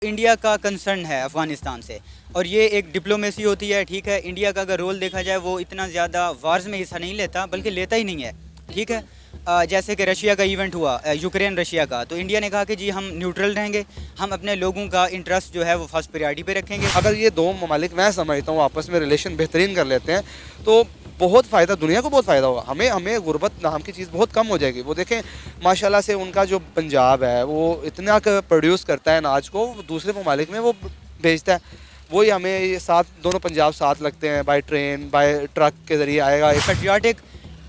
India का concern है अफ़गानिस्तान से और ये एक डिप्लोमेसी होती है। ठीक है, इंडिया का अगर रोल देखा जाए वो इतना ज़्यादा वार्स में हिस्सा नहीं लेता, बल्कि लेता ही नहीं है। ठीक है, जैसे कि रशिया का इवेंट हुआ, यूक्रेन रशिया का, तो इंडिया ने कहा कि जी हम न्यूट्रल रहेंगे, हम अपने लोगों का इंटरेस्ट जो है वो फर्स्ट प्रायोरिटी पे रखेंगे। अगर ये दो ममालिक मैं समझता हूँ आपस में रिलेशन बेहतरीन कर लेते हैं तो बहुत फ़ायदा, दुनिया को बहुत फ़ायदा होगा। हमें हमें गुर्बत नाम की चीज़ बहुत कम हो जाएगी। वो देखें माशाल्लाह से उनका जो पंजाब है वो इतना प्रोड्यूस करता है अनाज को, वो दूसरे ममालिक में वो भेजता है। वही हमें ये साथ दोनों पंजाब साथ लगते हैं, बाय ट्रेन बाय ट्रक के ज़रिए आएगा। Patriotic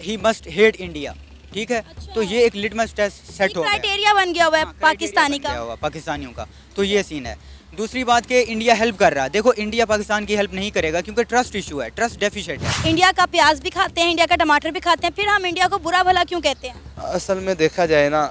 he must hate India. ठीक है, तो ये एक लिटमस टेस्ट सेट हो गया, क्राइटेरिया बन गया हुआ है पाकिस्तानी का। पाकिस्तानियों का। तो ये सीन है। दूसरी बात कि इंडिया हेल्प कर रहा है। देखो, इंडिया पाकिस्तान की हेल्प नहीं करेगा क्योंकि ट्रस्ट इशू है, ट्रस्ट डेफिशिएट है। इंडिया का प्याज भी खाते हैं, इंडिया का टमाटर भी खाते हैं, फिर हम इंडिया को बुरा भला क्यों कहते हैं? असल में देखा जाए ना,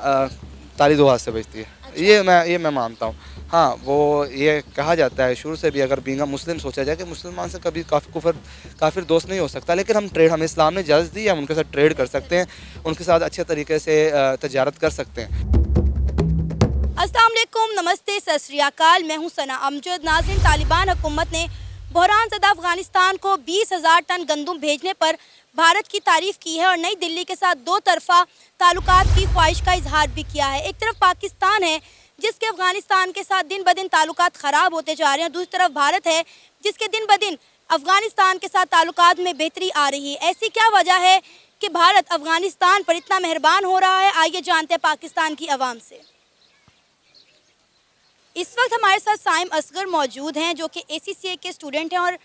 ताली दो हाथ से बजती है। अच्छा। ये मैं मानता हूँ। हाँ, वो ये कहा जाता है शुरू से भी, अगर बींगा मुस्लिम सोचा जाए कि मुसलमान से कभी काफिर दोस्त नहीं हो सकता, लेकिन हमें इस्लाम ने इजाज़त दी, हम उनके साथ ट्रेड कर सकते हैं, उनके साथ अच्छे तरीके से तजारत कर सकते हैं। अस्सलाम वालेकुम, नमस्ते, सत श्री अकाल। मैं हूं सना अमजद। नाज़रीन, तालिबान हुकूमत ने बहरान ज़दा अफगानिस्तान को 20,000 टन गंदम भेजने पर भारत की तारीफ की है और नई दिल्ली के साथ दो तरफा ताल्लुकात की ख्वाहिश का इजहार भी किया है। एक तरफ पाकिस्तान है जिसके अफगानिस्तान के साथ दिन ब दिन ताल्लुकात ख़राब होते जा रहे हैं, दूसरी तरफ भारत है जिसके दिन ब दिन अफगानिस्तान के साथ ताल्लुकात में बेहतरी आ रही है। ऐसी क्या वजह है कि भारत अफगानिस्तान पर इतना मेहरबान हो रहा है? आइए जानते हैं पाकिस्तान की आवाम से। इस वक्त हमारे साथ साइम असगर मौजूद हैं जो कि ACCA के स्टूडेंट हैं और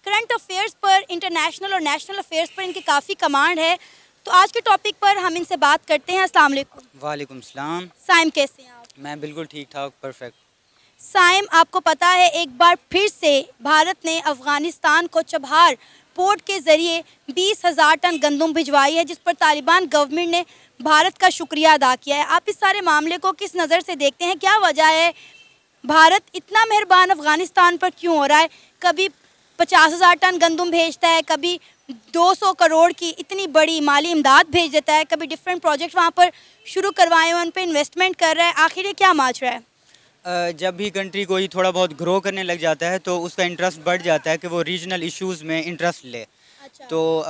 करंट अफेयर्स पर, इंटरनेशनल और नेशनल अफेयर्स पर इनकी काफ़ी कमांड है। तो आज के टॉपिक पर हम इनसे बात करते हैं। अस्सलाम वालेकुम। वालेकुम सलाम। साइम, कैसे हैं आप? मैं बिल्कुल ठीक ठाक, परफेक्ट। साइम, आपको पता है एक बार फिर से भारत ने अफगानिस्तान को चबहार पोर्ट के ज़रिए 20,000 टन गंदम भिजवाई है, जिस पर तालिबान गवर्नमेंट ने भारत का शुक्रिया अदा किया है। आप इस सारे मामले को किस नज़र से देखते हैं? क्या वजह है भारत इतना मेहरबान अफगानिस्तान पर क्यों हो रहा है? कभी 50,000 टन गंदम भेजता है, कभी 200 करोड़ की इतनी बड़ी माली इमदाद भेज देता है, कभी डिफरेंट प्रोजेक्ट वहाँ पर शुरू करवाए हुए उन पर इन्वेस्टमेंट कर रहा है। आखिर ये क्या माच रहा है? जब भी कंट्री कोई थोड़ा बहुत ग्रो करने लग जाता है तो उसका इंटरेस्ट बढ़ जाता है कि वो रीजनल इश्यूज़ में इंटरेस्ट ले। अच्छा। तो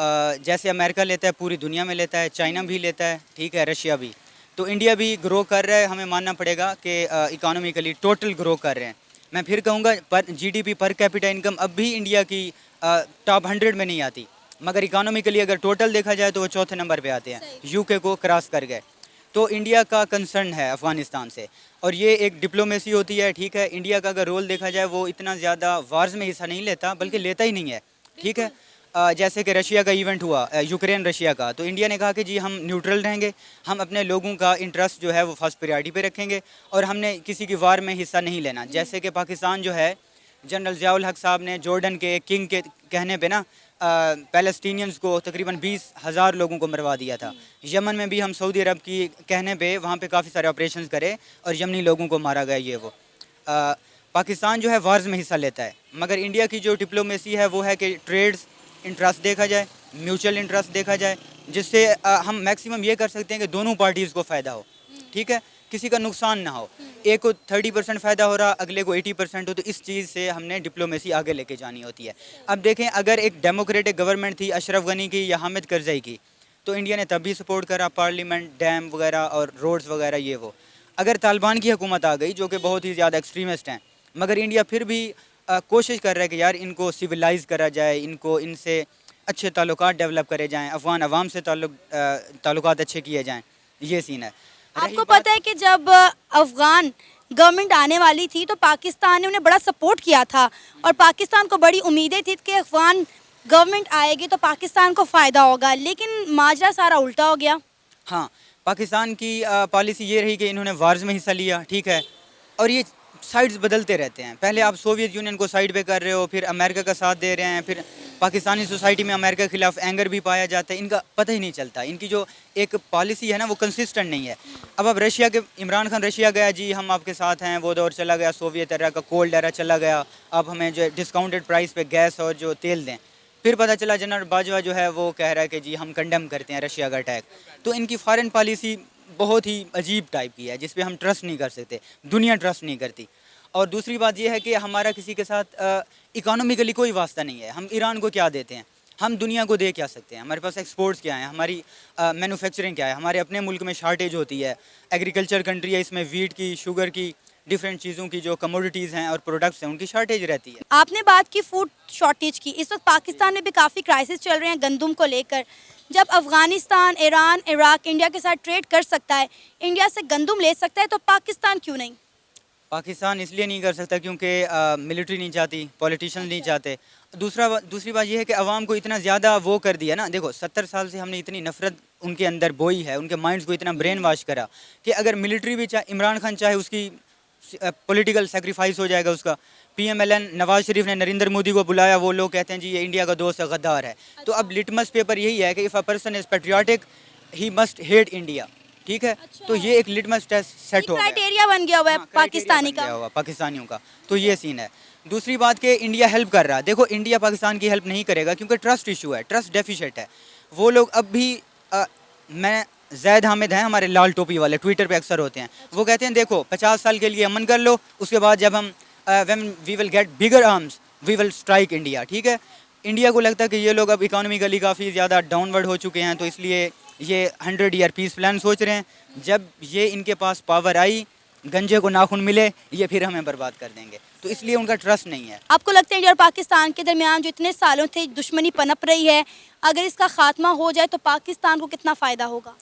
जैसे अमेरिका लेता है, पूरी दुनिया में लेता है, चाइना भी लेता है, ठीक है, रशिया भी। तो इंडिया भी ग्रो कर रहा है, हमें मानना पड़ेगा कि इकोनॉमिकली टोटल ग्रो कर रहे हैं। मैं फिर कहूँगा GDP पर कैपिटा इनकम अब भी इंडिया की टॉप 100 में नहीं आती, मगर इकोनॉमिकली अगर टोटल देखा जाए तो वो चौथे नंबर पे आते हैं, UK को क्रॉस कर गए। तो इंडिया का कंसर्न है अफ़गानिस्तान से और ये एक डिप्लोमेसी होती है। ठीक है, इंडिया का अगर रोल देखा जाए वो इतना ज़्यादा वार्स में हिस्सा नहीं लेता, बल्कि लेता ही नहीं है। ठीक है, जैसे कि रशिया का इवेंट हुआ, यूक्रेन रशिया का, तो इंडिया ने कहा कि जी हम न्यूट्रल रहेंगे, हम अपने लोगों का इंटरेस्ट जो है वो फर्स्ट प्रायोरिटी पे रखेंगे और हमने किसी की वार में हिस्सा नहीं लेना। जैसे कि पाकिस्तान जो है, जनरल ज़ियाउल हक साहब ने जॉर्डन के किंग के कहने पे ना पैलेस्टीनियंस को तकरीबन 20,000 लोगों को मरवा दिया था। यमन में भी हम सऊदी अरब की कहने पे वहाँ पे काफ़ी सारे ऑपरेशंस करे और यमनी लोगों को मारा गया। ये वो पाकिस्तान जो है वार्स में हिस्सा लेता है, मगर इंडिया की जो डिप्लोमेसी है वो है कि ट्रेड्स इंटरेस्ट देखा जाए, म्यूचुअल इंटरेस्ट देखा जाए, जिससे हम मैक्सिमम ये कर सकते हैं कि दोनों पार्टीज़ को फ़ायदा हो। ठीक है, किसी का नुकसान ना हो। एक को 30% फ़ायदा हो रहा, अगले को 80% हो, तो इस चीज़ से हमने डिप्लोमेसी आगे लेके जानी होती है। अब देखें, अगर एक डेमोक्रेटिक गवर्नमेंट थी अशरफ गनी की या हामिद करज़ई की, तो इंडिया ने तब भी सपोर्ट करा, पार्लियामेंट, डैम वगैरह और रोड्स वगैरह ये वो। अगर तालिबान की हुकूमत आ गई जो कि बहुत ही ज़्यादा एक्सट्रीमिस्ट हैं, मगर इंडिया फिर भी कोशिश कर रहा है कि यार इनको सिविलाइज़ करा जाए, इनको इनसे अच्छे ताल्लुकात डेवलप करे जाएँ, अफ़गान अवाम से ताल्लुकात अच्छे किए जाएँ। ये सीन है। आपको पता है कि जब अफगान गवर्नमेंट आने वाली थी तो पाकिस्तान ने उन्हें बड़ा सपोर्ट किया था और पाकिस्तान को बड़ी उम्मीदें थी कि अफगान गवर्नमेंट आएगी तो पाकिस्तान को फ़ायदा होगा, लेकिन माजरा सारा उल्टा हो गया। हाँ, पाकिस्तान की पॉलिसी ये रही कि इन्होंने वार्स में हिस्सा लिया। ठीक है, और ये साइड्स बदलते रहते हैं। पहले आप सोवियत यूनियन को साइड पे कर रहे हो, फिर अमेरिका का साथ दे रहे हैं, फिर पाकिस्तानी सोसाइटी में अमेरिका के खिलाफ एंगर भी पाया जाता है। इनका पता ही नहीं चलता, इनकी जो एक पॉलिसी है ना वो कंसिस्टेंट नहीं है। अब रशिया के इमरान खान रशिया गया, जी हम आपके साथ हैं, वो दौर चला गया, सोवियत एरा का कोल्ड एरा चला गया, अब हमें जो डिस्काउंटेड प्राइस पे गैस और जो तेल दें। फिर पता चला जनरल बाजवा जो है वो कह रहा है कि जी हम कंडेम करते हैं रशिया का अटैक। तो इनकी फॉरेन पॉलिसी बहुत ही अजीब टाइप की है जिस पे हम ट्रस्ट नहीं कर सकते, दुनिया ट्रस्ट नहीं करती। और दूसरी बात यह है कि हमारा किसी के साथ इकोनॉमिकली कोई वास्ता नहीं है। हम ईरान को क्या देते हैं, हम दुनिया को दे क्या सकते हैं, हमारे पास एक्सपोर्ट्स क्या हैं, हमारी मैन्युफैक्चरिंग क्या है, हमारे अपने मुल्क में शार्टेज होती है, एग्रीकल्चर कंट्री है, इसमें वीट की, शुगर की, डिफरेंट चीज़ों की जो कमोडिटीज़ हैं और प्रोडक्ट्स हैं उनकी शार्टेज रहती है। आपने बात की फूड शॉर्टेज की, इस वक्त पाकिस्तान में भी काफ़ी क्राइसिस चल रहे हैं गंदम को लेकर। जब अफगानिस्तान, ईरान, इराक इंडिया के साथ ट्रेड कर सकता है, इंडिया से गंदम ले सकता है, तो पाकिस्तान क्यों नहीं? पाकिस्तान इसलिए नहीं कर सकता क्योंकि मिलिट्री नहीं चाहती, पॉलिटिशियन नहीं चाहते। दूसरी बात यह है कि अवाम को इतना ज़्यादा वो कर दिया ना, देखो 70 साल से हमने इतनी नफरत उनके अंदर बोई है, उनके माइंड्स को इतना ब्रेन वॉश करा कि अगर मिलिट्री भी चाहे, इमरान खान चाहे, उसकी पॉलिटिकल सेक्रीफाइस हो जाएगा उसका। PMLN नवाज शरीफ ने नरेंद्र मोदी को बुलाया, वो लोग कहते हैं जी ये इंडिया का दोस्त है, गद्दार है। तो अब लिटमस पेपर यही है कि if a person is patriotic he must hate India, ठीक है। तो ये एक लिटमस टेस्ट सेट हो गया, क्राइटेरिया बन गया हुआ है पाकिस्तानी का, पाकिस्तानियों का। तो ये सीन है। दूसरी बात कि इंडिया हेल्प कर रहा है, देखो इंडिया पाकिस्तान की हेल्प नहीं करेगा क्योंकि ट्रस्ट इशू है, ट्रस्ट डेफिशिएट है। वो लोग अब भी मैं जैद हामिद हैं हमारे लाल टोपी वाले, ट्विटर पे अक्सर होते हैं, वो कहते हैं देखो 50 साल के लिए अमन कर लो, उसके बाद जब हम when we will get bigger arms we will strike India, ठीक है। इंडिया को लगता है कि ये लोग अब इकोनॉमिकली काफ़ी ज़्यादा डाउनवर्ड हो चुके हैं, तो इसलिए ये 100 ईयर पीस प्लान सोच रहे हैं। जब ये इनके पास पावर आई, गंजे को नाखून मिले, ये फिर हमें बर्बाद कर देंगे, तो इसलिए उनका ट्रस्ट नहीं है। आपको लगता है इंडिया और पाकिस्तान के दरमियान जो इतने सालों से दुश्मनी पनप रही है, अगर इसका खात्मा हो जाए तो पाकिस्तान को कितना फ़ायदा होगा?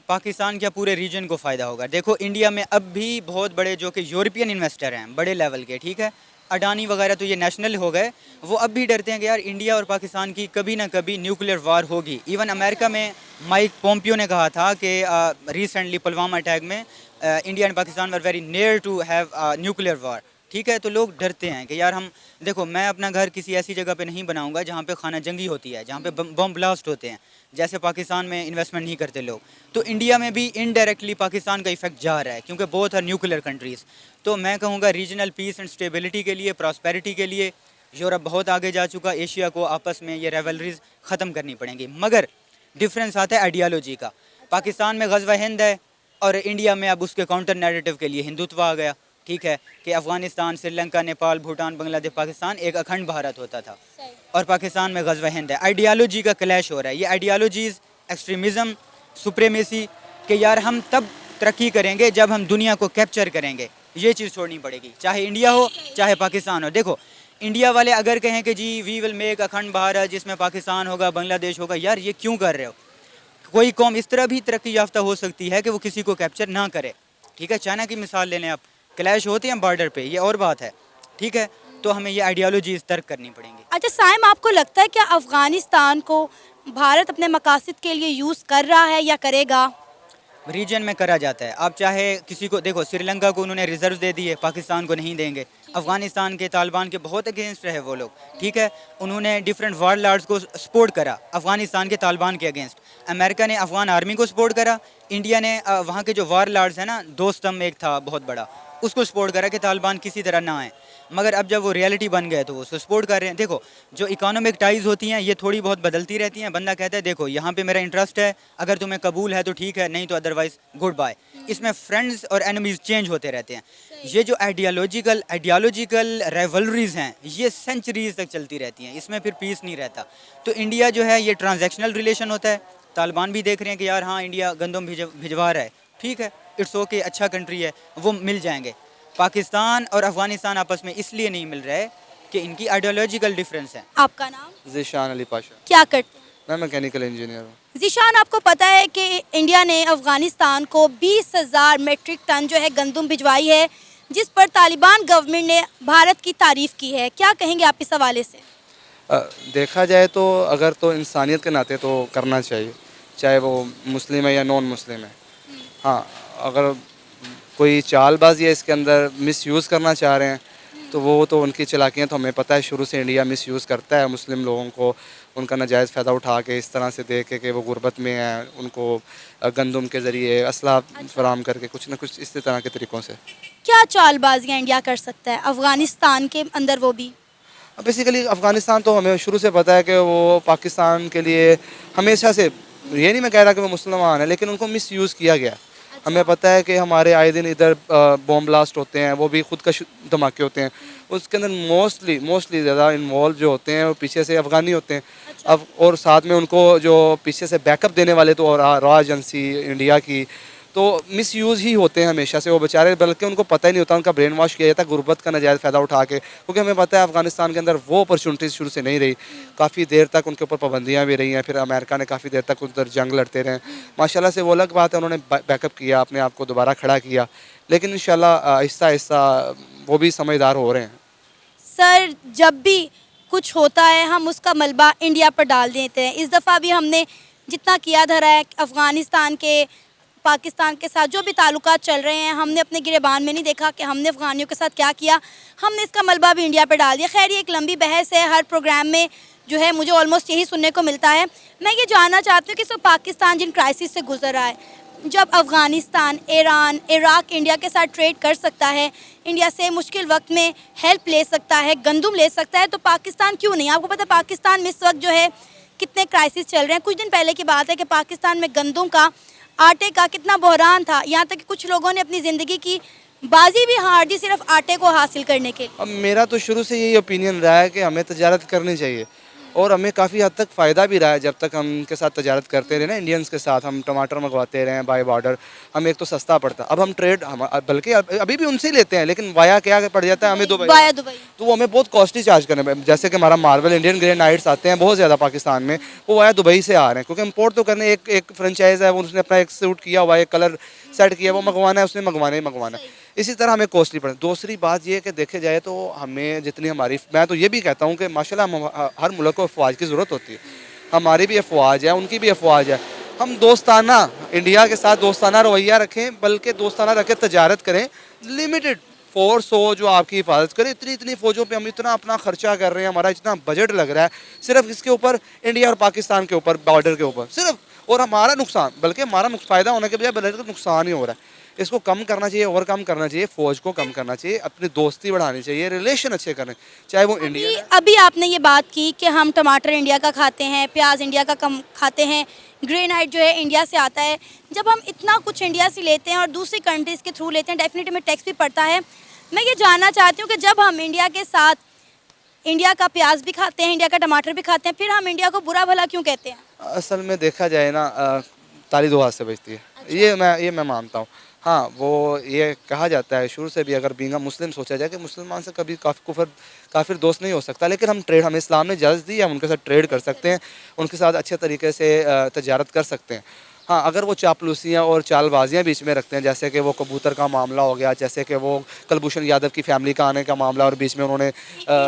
पाकिस्तान क्या पूरे रीजन को फ़ायदा होगा। देखो इंडिया में अब भी बहुत बड़े जो कि यूरोपियन इन्वेस्टर हैं बड़े लेवल के, ठीक है, अडानी वगैरह, तो ये नेशनल हो गए, वो अब भी डरते हैं कि यार इंडिया और पाकिस्तान की कभी ना कभी न्यूक्लियर वार होगी। इवन अमेरिका में माइक पोम्पियो ने कहा था कि रिसेंटली पुलवामा अटैक में India and Pakistan were very near to have nuclear war, ठीक है। तो लोग डरते हैं कि यार हम, देखो मैं अपना घर किसी ऐसी जगह पे नहीं बनाऊंगा जहाँ पे खाना जंगी होती है, जहाँ पे बम ब्लास्ट होते हैं, जैसे पाकिस्तान में इन्वेस्टमेंट नहीं करते लोग। तो इंडिया में भी इनडायरेक्टली पाकिस्तान का इफेक्ट जा रहा है क्योंकि बोथ आर न्यूक्लियर कंट्रीज़। तो मैं कहूँगा रीजनल पीस एंड स्टेबिलिटी के लिए, प्रॉस्पेरिटी के लिए यूरोप बहुत आगे जा चुका, एशिया को आपस में ये रेवलरीज ख़त्म करनी पड़ेंगी। मगर डिफरेंस आता है आइडियालॉजी का। पाकिस्तान में ग़ज़वा हिंद है और इंडिया में अब उसके काउंटर नैरेटिव के लिए हिंदुत्व आ गया, ठीक है, कि अफ़गानिस्तान, श्रीलंका, नेपाल, भूटान, बांग्लादेश, पाकिस्तान एक अखंड भारत होता था और पाकिस्तान में ग़ज़वा हिंद है। आइडियालॉजी का क्लैश हो रहा है। ये आइडियालॉजीज़, एक्सट्रीमिज़म, सुप्रीमेसी कि यार हम तब तरक्की करेंगे जब हम दुनिया को कैप्चर करेंगे, ये चीज़ छोड़नी पड़ेगी, चाहे इंडिया हो चाहे पाकिस्तान हो। देखो इंडिया वाले अगर कहें कि जी वी विल मेक अखंड भारत जिसमें पाकिस्तान होगा, बांग्लादेश होगा, यार ये क्यों कर रहे हो? कोई कौम इस तरह भी तरक्की याफ्ता हो सकती है कि वो किसी को कैप्चर ना करे, ठीक है। चाइना की मिसाल ले लें आप, क्लैश होते हैं बॉर्डर पे, ये और बात है, ठीक है। तो हमें ये आइडियालॉजीज तर्क करनी पड़ेंगी। अच्छा साइम, आपको लगता है क्या अफगानिस्तान को भारत अपने मकासद के लिए यूज़ कर रहा है या करेगा? रीजन में करा जाता है। आप चाहे किसी को देखो, श्रीलंका को उन्होंने रिजर्व दे दिए, पाकिस्तान को नहीं देंगे। अफगानिस्तान के तालिबान के बहुत अगेंस्ट रहे वो लोग, ठीक है, उन्होंने डिफरेंट वार लॉर्ड्स को सपोर्ट करा अफगानिस्तान के तालिबान के अगेंस्ट। अमेरिका ने अफगान आर्मी को सपोर्ट करा, इंडिया ने वहाँ के जो वार लॉर्ड्स हैं ना, दो स्तंभ एक था बहुत बड़ा, उसको सपोर्ट करा कि तालिबान किसी तरह ना आए। मगर अब जब वो रियलिटी बन गए तो वो उसको सपोर्ट कर रहे हैं। देखो जो इकोनॉमिक टाइज होती हैं ये थोड़ी बहुत बदलती रहती हैं। बंदा कहता है देखो यहाँ पे मेरा इंटरेस्ट है, अगर तुम्हें कबूल है तो ठीक है, नहीं तो अदरवाइज गुड बाय। इसमें फ्रेंड्स और एनिमीज चेंज होते रहते हैं। ये जो आइडियालॉजिकल राइवलरीज हैं ये सेंचुरीज तक चलती रहती हैं, इसमें फिर पीस नहीं रहता। तो इंडिया जो है ये ट्रांजैक्शनल रिलेशन होता है। तालिबान भी देख रहे हैं कि यार हाँ इंडिया गंदम भिजवा रहा है, ठीक है, इट्स ओके, अच्छा कंट्री है, वो मिल जाएंगे। पाकिस्तान और अफगानिस्तान आपस में इसलिए नहीं मिल रहे कि इनकी आइडियोलॉजिकल डिफरेंस है। आपका नाम? ज़ीशान अली पाशा। क्या करते हैं? मैं मैकेनिकल इंजीनियर हूँ। ज़ीशान, आपको पता है कि इंडिया ने अफगानिस्तान को 20,000 मेट्रिक टन जो है गंदम भिजवाई है, जिस पर तालिबान गवर्नमेंट ने भारत की तारीफ़ की है। क्या कहेंगे आप इस हवाले से? देखा जाए तो अगर तो इंसानियत के नाते तो करना चाहिए, चाहे वो मुस्लिम है या नॉन मुस्लिम है। हाँ, अगर कोई चालबाजी है इसके अंदर, मिसयूज़ करना चाह रहे हैं तो वो तो उनकी चालाकियाँ तो हमें पता है, शुरू से इंडिया मिसयूज़ करता है मुस्लिम लोगों को, उनका नाजायज़ फ़ायदा उठा के इस तरह से दे के वो गुर्बत में हैं, उनको गंदम के ज़रिए असला फराम करके कुछ ना कुछ इस तरह के तरीक़ों से। क्या चालबाजियाँ इंडिया कर सकता है अफगानिस्तान के अंदर? वो भी बेसिकली अफ़गानिस्तान तो हमें शुरू से पता है कि वो पाकिस्तान के लिए हमेशा से, ये नहीं मैं कह रहा कि वो मुसलमान है, लेकिन उनको मिसयूज़ किया गया। हमें पता है कि हमारे आए दिन इधर बॉम्ब ब्लास्ट होते हैं, वो भी खुदकश धमाके होते हैं। उसके अंदर मोस्टली ज़्यादा इन्वॉल्व जो होते हैं वो पीछे से अफ़गानी होते हैं। अब और साथ में उनको जो पीछे से बैकअप देने वाले तो और रॉ एजेंसी इंडिया की, तो मिस यूज़ ही होते हैं हमेशा से वो बेचारे, बल्कि उनको पता ही नहीं होता, उनका ब्रेन वॉश किया जाता है गुर्बत का नाजायज़ फ़ायदा उठा के, क्योंकि हमें पता है अफ़गानिस्तान के अंदर वो अपॉर्चुनिटीज़ शुरू से नहीं रही। काफ़ी देर तक उनके ऊपर पाबंदियाँ भी रही हैं, फिर अमेरिका ने काफ़ी देर तक उधर जंग लड़ते रहे। माशाल्लाह से वो अलग बात है, उन्होंने बैकअप किया, अपने आप को दोबारा खड़ा किया, लेकिन इंशाल्लाह आहिस्ता आहिस्ता वो भी समझदार हो रहे हैं। सर, जब भी कुछ होता है हम उसका मलबा इंडिया पर डाल देते हैं। इस दफ़ा भी हमने जितना किया धरा है अफ़गानिस्तान के, पाकिस्तान के साथ जो भी ताल्लुकात चल रहे हैं, हमने अपने गिरेबान में नहीं देखा कि हमने अफ़गानियों के साथ क्या किया, हमने इसका मलबा भी इंडिया पर डाल दिया। खैर, ये एक लंबी बहस है, हर प्रोग्राम में जो है मुझे ऑलमोस्ट यही सुनने को मिलता है। मैं ये जानना चाहती हूँ कि सब पाकिस्तान जिन क्राइसिस से गुजर रहा है, जब अफ़गानिस्तान, ईरान, इराक़ इंडिया के साथ ट्रेड कर सकता है, इंडिया से मुश्किल वक्त में हेल्प ले सकता है, गंदम ले सकता है, तो पाकिस्तान क्यों नहीं? आपको पता है पाकिस्तान में इस वक्त जो है कितने क्राइसिस चल रहे हैं। कुछ दिन पहले की बात है कि पाकिस्तान में गंदम का, आटे का कितना बहरान था, यहाँ तक कि कुछ लोगों ने अपनी ज़िंदगी की बाजी भी हार दी सिर्फ आटे को हासिल करने के लिए। अब मेरा तो शुरू से यही ओपिनियन रहा है कि हमें तजारत करनी चाहिए, और हमें काफ़ी हद तक फ़ायदा भी रहा है। जब तक हम उनके साथ तजारत करते रहे ना, इंडियंस के साथ, हम टमाटर मंगवाते रहे हैं बाय बॉर्डर, हमें एक तो सस्ता पड़ता। अब हम ट्रेड हम बल्कि अभी भी उनसे ही लेते हैं, लेकिन वाया क्या पड़ जाता है हमें दुबई, तो वो हमें बहुत कॉस्टली चार्ज करने में। जैसे कि हमारा मार्बल इंडियन ग्रेनाइट्स आते हैं बहुत ज़्यादा पाकिस्तान में, वो वाया दुबई से आ रहे हैं, क्योंकि इम्पोर्ट तो करने एक फ्रेंचाइज है, वो उसने अपना एक सूट किया हुआ है, एक कलर सेट किया, वो मंगवाना है, उसने मंगवाना है। इसी तरह हमें कॉस्टली पड़े। दूसरी बात ये है कि देखे जाए तो हमें जितनी हमारी, मैं तो ये भी कहता हूँ कि माशाल्लाह हर मुल्क को अफवाज की ज़रूरत होती है। हमारी भी अफवाज है, उनकी भी अफवाज है। हम दोस्ताना, इंडिया के साथ दोस्ताना रवैया रखें, बल्कि दोस्ताना रखें, तजारत करें, लिमिटेड फोर्स हो जो आपकी हिफाजत करे। इतनी फ़ौजों पे हम इतना अपना खर्चा कर रहे हैं, हमारा इतना बजट लग रहा है सिर्फ इसके ऊपर, इंडिया और पाकिस्तान के ऊपर, बॉर्डर के ऊपर सिर्फ, और हमारा नुकसान, बल्कि हमारा फ़ायदा होने के बजाय बल्कि नुकसान ही हो रहा है। इसको कम करना चाहिए, ओवरकम करना चाहिए, फ़ौज को कम करना चाहिए, अपनी दोस्ती बढ़ानी चाहिए, रिलेशन अच्छे करने, चाहे वो इंडिया। अभी आपने ये बात की कि हम टमाटर इंडिया का खाते हैं, प्याज इंडिया का कम खाते हैं, ग्रेनाइट जो है इंडिया से आता है। जब हम इतना कुछ इंडिया से लेते हैं और दूसरी कंट्रीज़ के थ्रू लेते हैं, डेफिनेटली में टैक्स भी पड़ता है। मैं ये जानना चाहती हूँ कि जब हम इंडिया के साथ इंडिया का प्याज भी खाते हैं, इंडिया का टमाटर भी खाते हैं, फिर हम इंडिया को बुरा भला क्यों कहते हैं? असल में देखा जाए ना, ताली दो हाथ से बजती है। अच्छा। ये मैं मानता हूँ। हाँ, वो ये कहा जाता है शुरू से भी, अगर बींगा मुस्लिम सोचा जाए कि मुसलमान से कभी काफिर दोस्त नहीं हो सकता, लेकिन हमें इस्लाम ने इजाज़त दी है, हम उनके साथ ट्रेड कर सकते हैं, उनके साथ अच्छे तरीके से तजारत कर सकते हैं। हाँ, अगर वो चापलूसियाँ और चालबाजियाँ बीच में रखते हैं, जैसे कि वो कबूतर का मामला हो गया, जैसे कि वो कुलभूषण यादव की फैमिली का आने का मामला, और बीच में उन्होंने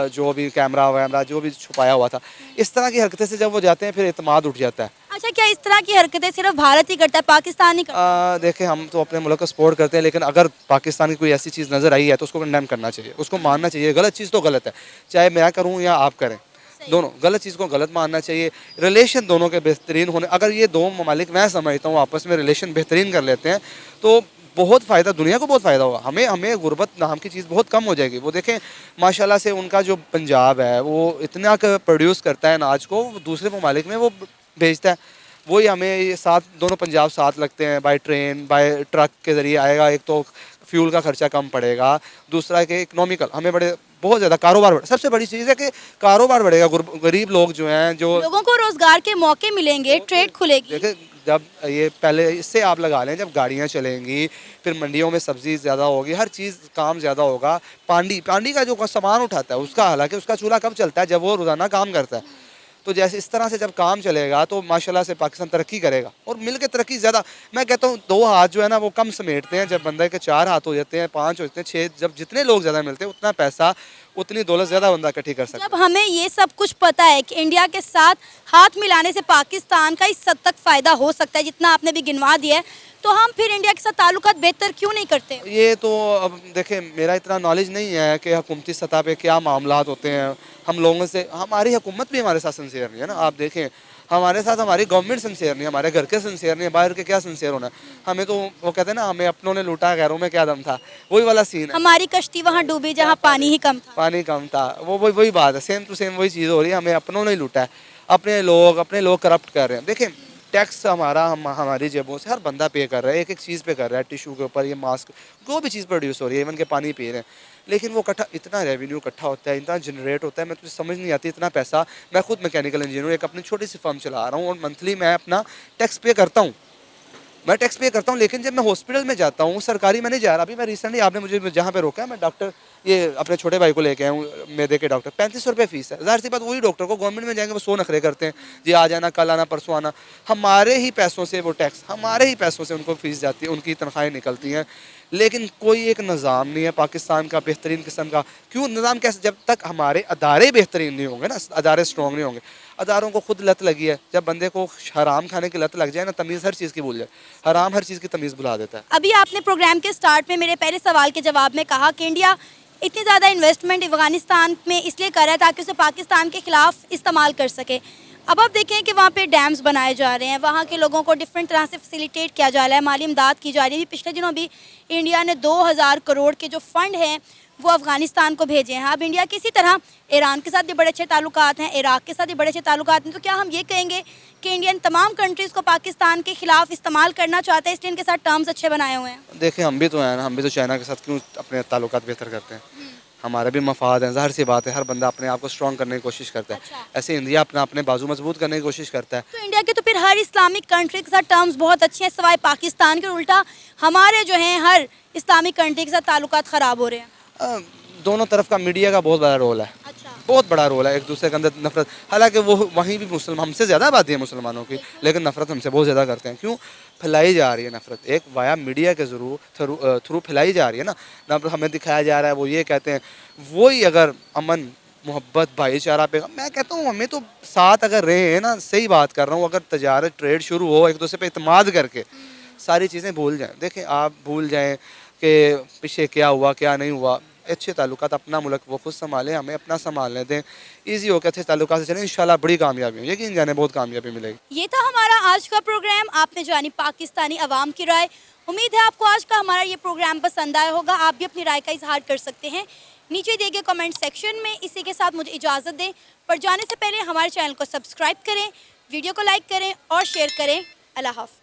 जो भी कैमरा वैमरा जो भी छुपाया हुआ था, इस तरह की हरकतें से जब वो जाते हैं फिर एतमाद उठ जाता है। अच्छा, क्या इस तरह की हरकतें सिर्फ भारत ही करता है, पाकिस्तान नहीं करता? देखें, हम तो अपने मुल्क को सपोर्ट करते हैं, लेकिन अगर पाकिस्तान की कोई ऐसी चीज़ नज़र आई है तो उसको कंडेम करना चाहिए, उसको मानना चाहिए। गलत चीज़ तो गलत है, चाहे मैं करूँ या आप करें, दोनों गलत चीज़ को गलत मानना चाहिए। रिलेशन दोनों के बेहतरीन होने, अगर ये दो ममालिक, मैं समझता हूँ, आपस में रिलेशन बेहतरीन कर लेते हैं तो बहुत फ़ायदा, दुनिया को बहुत फ़ायदा होगा। हमें गुर्बत नाम की चीज़ बहुत कम हो जाएगी। वो देखें माशाल्लाह से उनका जो पंजाब है वो इतना प्रोड्यूस करता है अनाज को, दूसरे ममालिक में वो भेजता है, वही हमें ये साथ, दोनों पंजाब साथ लगते हैं, बाय ट्रेन बाय ट्रक के ज़रिए आएगा। एक तो फ्यूल का खर्चा कम पड़ेगा, दूसरा है कि इकोनॉमिकल हमें बड़े बहुत ज़्यादा कारोबार बढ़े। सबसे बड़ी चीज़ है कि कारोबार बढ़ेगा, गरीब लोग जो हैं, जो लोगों को रोजगार के मौके मिलेंगे, ट्रेड खुलेगी। देखिए, जब ये पहले इससे आप लगा लें, जब गाड़ियाँ चलेंगी, फिर मंडियों में सब्ज़ी ज़्यादा होगी, हर चीज़ काम ज़्यादा होगा। पांडी का जो सामान उठाता है उसका, हालांकि उसका चूल्हा कब चलता है, जब वो रोज़ाना काम करता है। तो जैसे इस तरह से जब काम चलेगा तो माशाल्लाह से पाकिस्तान तरक्की करेगा, और मिलकर तरक्की ज़्यादा। मैं कहता हूँ दो हाथ जो है ना वो कम समेटते हैं, जब बंदे के चार हाथ हो जाते हैं, पाँच हो जाते हैं, छः, जब जितने लोग ज़्यादा मिलते हैं उतना पैसा, उतनी दौलत ज़्यादा बंदा इकट्ठी कर सकता है। जब हमें ये सब कुछ पता है कि इंडिया के साथ हाथ मिलाने से पाकिस्तान का इस हद तक फ़ायदा हो सकता है जितना आपने भी गिनवा दिया है, तो हम फिर इंडिया के साथ ताल्लुकात बेहतर क्यों नहीं करते? ये तो अब देखें, मेरा इतना नॉलेज नहीं है कि हुकूमती सतह पे क्या मामलात होते हैं। हम लोगों से, हमारी हुकूमत भी हमारे साथ सिंसियर नहीं है ना। आप देखें, हमारे साथ हमारी गवर्नमेंट सिंसियर नहीं है, हमारे घर के सिंसियर नहीं है, बाहर के क्या सिंसियर होना है। हमें तो वो कहते हैं ना, हमें अपनों ने लूटा गैरों में क्या दम था, वही वाला सीन है। हमारी कश्ती वहाँ डूबी जहाँ पानी ही कम था। पानी कम था, वो वही बात है, सेम टू सेम वही चीज़ हो रही है। हमें अपनों ने लूटा है, अपने लोग करप्ट कर रहे हैं। देखें, टैक्स हमारा हमारी जेबों से हर बंदा पे कर रहा है, एक एक चीज़ पे कर रहा है, टिशू के ऊपर, ये मास्क, कोई भी चीज़ प्रोड्यूस हो रही है, इवन के पानी पी रहे हैं, लेकिन वो इकट्ठा इतना रेवेन्यू इकट्ठा होता है, इतना जनरेट होता है, मैं तुझे समझ नहीं आती इतना पैसा। मैं खुद मैकेनिकल इंजीनियर हूँ, एक अपनी छोटी सी फर्म चला रहा हूँ और मंथली मैं अपना टैक्स पे करता हूँ, मैं टैक्स पे करता हूँ, लेकिन जब मैं हॉस्पिटल में जाता हूँ सरकारी में नहीं जा रहा। अभी मैं रिसेंटली, आपने मुझे जहाँ पे रोका है, मैं डॉक्टर ये अपने छोटे भाई को लेके आया हूँ, मैदे के डॉक्टर, 3500 रुपये फीस है। ज़ाहिर सी बात, वही डॉक्टर को गवर्नमेंट में जाएंगे वो 100 नखरे करते हैं, जी आ जाना, कल आना, परसों आना। हमारे ही पैसों से वो टैक्स, हमारे ही पैसों से उनको फीस जाती है, उनकी तनख्वाहें निकलती हैं, लेकिन कोई एक निज़ाम नहीं है पाकिस्तान का बेहतरीन किस्म का। क्यों निज़ाम कैसे? जब तक हमारे अदारे बेहतरीन नहीं होंगे ना, अदारे स्ट्रॉन्ग नहीं होंगे। अदारों को खुद लत लगी है, जब बंदे को हराम खाने की लत लग जाए ना, तमीज़ हर चीज़ की भूल जाए, हराम हर चीज़ की तमीज़ भुला देता है। अभी आपने प्रोग्राम के स्टार्ट में मेरे पहले सवाल के जवाब में कहा कि इंडिया इतनी ज़्यादा इन्वेस्टमेंट अफगानिस्तान में इसलिए कर रहा है ताकि उसे पाकिस्तान के खिलाफ इस्तेमाल कर सके। अब आप देखें कि वहाँ पे डैम्स बनाए जा रहे हैं, वहाँ के लोगों को डिफरेंट तरह से फैसिलिटेट किया जा रहा है, माली इमदाद की जा रही है। पिछले दिनों भी इंडिया ने 2000 करोड़ के जो फंड हैं वो अफगानिस्तान को भेजे हैं। अब इंडिया के इसी तरह ईरान के साथ भी बड़े अच्छे ताल्लुकात हैं, इराक़ के साथ भी बड़े अच्छे ताल्लुकात हैं। तो क्या हम ये कहेंगे कि इंडिया इन तमाम कंट्रीज़ को पाकिस्तान के खिलाफ इस्तेमाल करना चाहता है, इसलिए इनके साथ टर्म्स अच्छे बनाए हुए हैं? देखिए, हम भी तो हैं ना, हम भी तो चाइना के साथ क्यों अपने ताल्लुकात बेहतर करते हैं? हमारे भी मफाद हैं, ज़ाहिर सी बात है, हर बंदा अपने आप को स्ट्रॉन्ग करने की कोशिश करता है। अच्छा। ऐसे इंडिया अपने बाजू मजबूत करने की कोशिश करता है। तो इंडिया के तो फिर हर इस्लामिक कंट्री के साथ टर्म्स बहुत अच्छे हैं सिवाय पाकिस्तान के, उल्टा हमारे जो हैं हर इस्लामिक कंट्री के साथ ताल्लुकात ख़राब हो रहे हैं। दोनों तरफ का मीडिया का बहुत बड़ा रोल है, अच्छा। बहुत बड़ा रोल है, एक दूसरे के अंदर नफरत। हालांकि वो वहीं भी मुसलमान, हमसे ज़्यादा आबादी है मुसलमानों की, लेकिन नफरत हमसे बहुत ज़्यादा करते हैं। क्यों फैलाई जा रही है नफरत? एक वाया मीडिया के थ्रू फैलाई जा रही है ना, नफरत हमें दिखाया जा रहा है, वो ये कहते हैं, वही अगर अमन मोहब्बत भाईचारा पे, मैं कहता हूँ हमें तो साथ अगर रहे हैं ना, सही बात कर रहा हूँ, अगर तजारत ट्रेड शुरू हो, एक दूसरे पे इतमाद करके सारी चीज़ें भूल जाएँ। देखें, आप भूल जाएँ कि पीछे क्या हुआ क्या नहीं हुआ, अच्छे ताल्लुकात अपना मुल्क वो खुद संभालें, हमें अपना संभालने दें, ईजी होकर अच्छे ताल्लुकात से चलें, इंशाल्लाह बड़ी कामयाबी हो, यकीन जाने बहुत कामयाबी मिलेगी। ये था हमारा आज का प्रोग्राम। आपने जानी पाकिस्तानी अवाम की राय। उम्मीद है आपको आज का हमारा ये प्रोग्राम पसंद आया होगा। आप भी अपनी राय का इजहार कर सकते हैं नीचे दिए गए कमेंट सेक्शन में। इसी के साथ मुझे इजाज़त दें, पर जाने से पहले हमारे चैनल को सब्सक्राइब करें, वीडियो को लाइक करें और शेयर करें। अल्लाह हाफ़िज़।